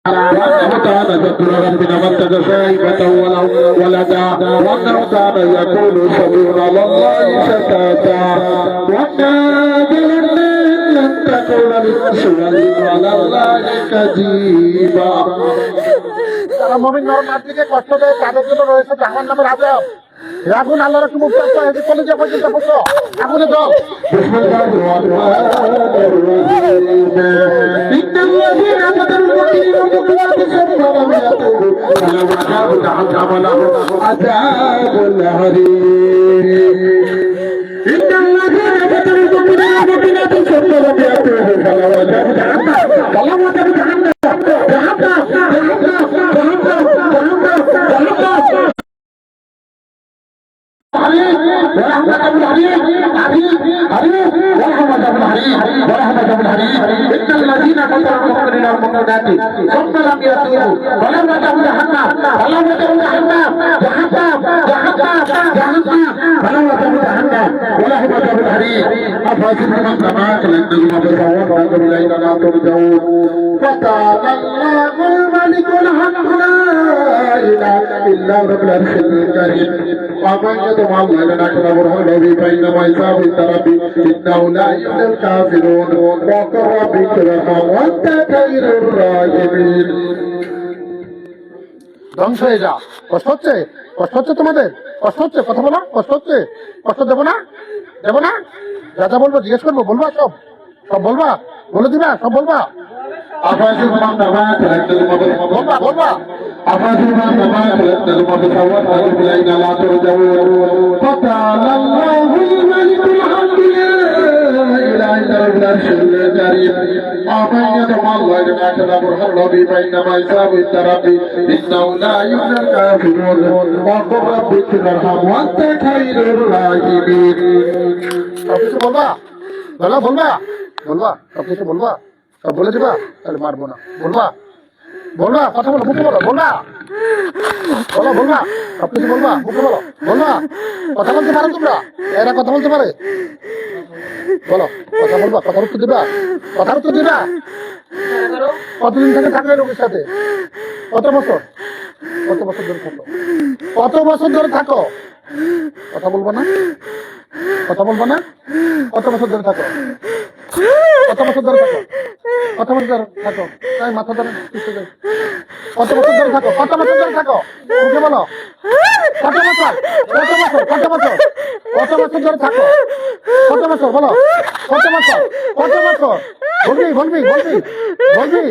وأنه كان ذكر ربنا واتخذ صاحبة ولدا وأنه كان يقول سبحان الله شتاتا وما ظننا لن تكون الإنس والجن على الله كذبا যারা মুমিন নর নারীকে কষ্ট দেয় তাদের জন্য রয়েছে জাহান্নামের আযাব। এখন আল্লাহর কি মুক্ত আছে এই কলেজে পর্যন্ত পৌঁছো আগুনে দাও। ومن يدعو الله لنا كبره فإنما يصاب التربي إنه لا يؤمن الكافرون وقل ربي ارحم وأنت خير الراحمين। ধ্বংস হয়ে যা। কষ্ট হচ্ছে? কষ্ট হচ্ছে তোমাদের? কষ্ট হচ্ছে? কথা বলো। কষ্ট হচ্ছে? কষ্ট দেবো না? দেবো না? যা যা বলবো জিজ্ঞেস করবো, বলবা সব? সব বলবা? বলে দিবা? সব বলবা? বলবা বলবা أفاتنا كما خلقنا المتصور إلينا لا ترجعون فتعالى الله الملك الحق لا إله إلا العرش الكريم ومن يدعو الله لنا كبره فإنما يساوي التربي إنه لا يؤمن الكافرون وقل ربك ارحم وأنت خير الراحمين। সবকিছু বলবা? বলা বলবা? বলবা? সবকিছু বলবা? সব বলে দিবা? তাহলে মারবো না। বলবা? বলবা? কথা বলো, মুখে বলো। বলবা? বলো, বলবা? সবকিছু বলবা? মুখে বলো। বলবা? কথা বলতে পারো তোমরা? এরা কথা বলতে পারে? বলো, কথা বলবা? কথার উত্তর দিবা? কথার উত্তর দিবা? কতদিন থেকে থাকলে লোকের সাথে? কত বছর? কত বছর ধরে থাকো? কত বছর ধরে থাকো? কথা বলবো না? কথা বলবো না? কত বছর ধরে থাকো? কত বছর ধরে থাকো? কত বছর ধরে থাকো? তাই মাথা ধরে কত বছর ধরে থাকো? কত বছর ধরে থাকো? মুখে বলো। কত বছর? কত বছর? কত বছর? কত বছর ধরে থাকো? কত বছর বলো? কত বছর? কত বছর? বলবি বলবি বলবি বলবি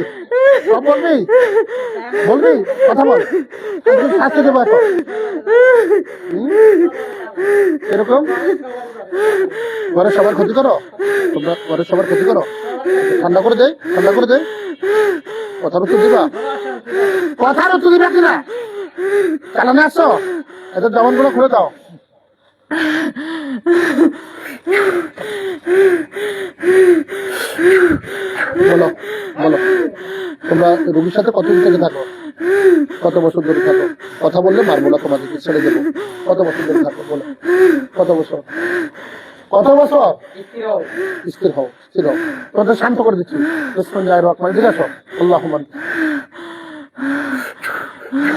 সব বলবি বলবি? কথা বল। শাস্তি দেবো এখন। এরকম ঘরে সবার ক্ষতি করো? তোমরা ঘরে সবার ক্ষতি করো? ঠান্ডা করে দেয়, ঠান্ডা করে দেয়। কথার উত্তর দিবা? কথার উত্তর দিবা কিনা? চালানে আসছো? এদের জবান গুলো খুলে দাও। বলো বলো, তোমরা রোগীর সাথে কতদিন থেকে থাকো? কত বছর ধরে থাকো? কথা বললে মারবো না, তোমাদেরকে ছেড়ে দেবো। কত বছর ধরে থাকো বলো? কত বছর? কত বছর? স্থির হও, স্থির হও। তোমাদের শান্ত করে দিচ্ছি। বিসমিল্লাহির রহমানির রহিম। আসো। আল্লাহুম্মা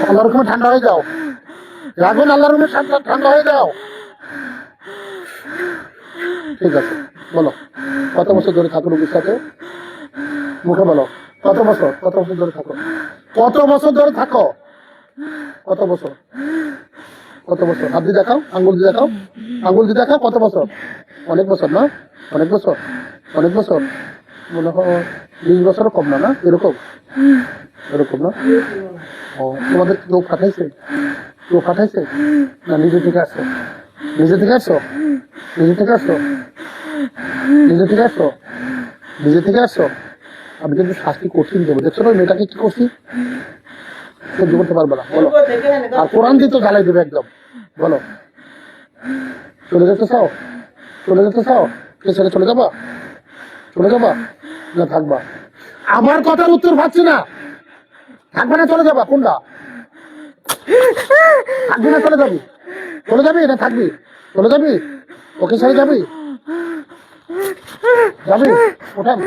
আল্লাহর হুকুমে ঠান্ডা হয়ে যাও। রাগুন আল্লাহর হুকুমে ঠান্ডা হয়ে যাও। ঠিক আছে, বলো কত বছর ধরে থাকো রোগীর সাথে? মুখে বলো। কত বছর? কত বছর ধরে থাকো? কত বছর ধরে থাকো? কত বছর? কত বছর? হাত দিয়ে দেখাও, আঙ্গুল দিয়ে দেখাও, আঙ্গুল দিয়ে দেখাও। কত বছর? অনেক বছর না? অনেক বছর? অনেক বছর? মনে হয় 20 বছরও কম না? না এরকম? এরকম না? ও, তোমাদের কেউ পাঠাইছে? কেউ পাঠাইছে না নিজে থেকে আসছো? নিজে থেকে আসছো? নিজে থেকে আসছো? নিজে থেকে আসছো? নিজে থেকে আসছো? আমি কিন্তু শাস্তি কঠিন দেবো। দেখছো না মেয়েটাকে কি করছি? সহ্য করতে পারবে না বলো। আর কোরআন দিয়ে তো জ্বালাই দেবে একদম। বলো, চলে যেতে চাও? চলে যেতে চাও? কে ছেড়ে চলে যাবা? চলে যাবা না থাকবা? আমার কথার উত্তর পাচ্ছি না। থাকবে না চলে যাবা? কোনটা? থাকবি না চলে যাবি? চলে যাবি না থাকবি? চলে যাবি? ওকে ছেড়ে যাবি? যাবি? ওঠান।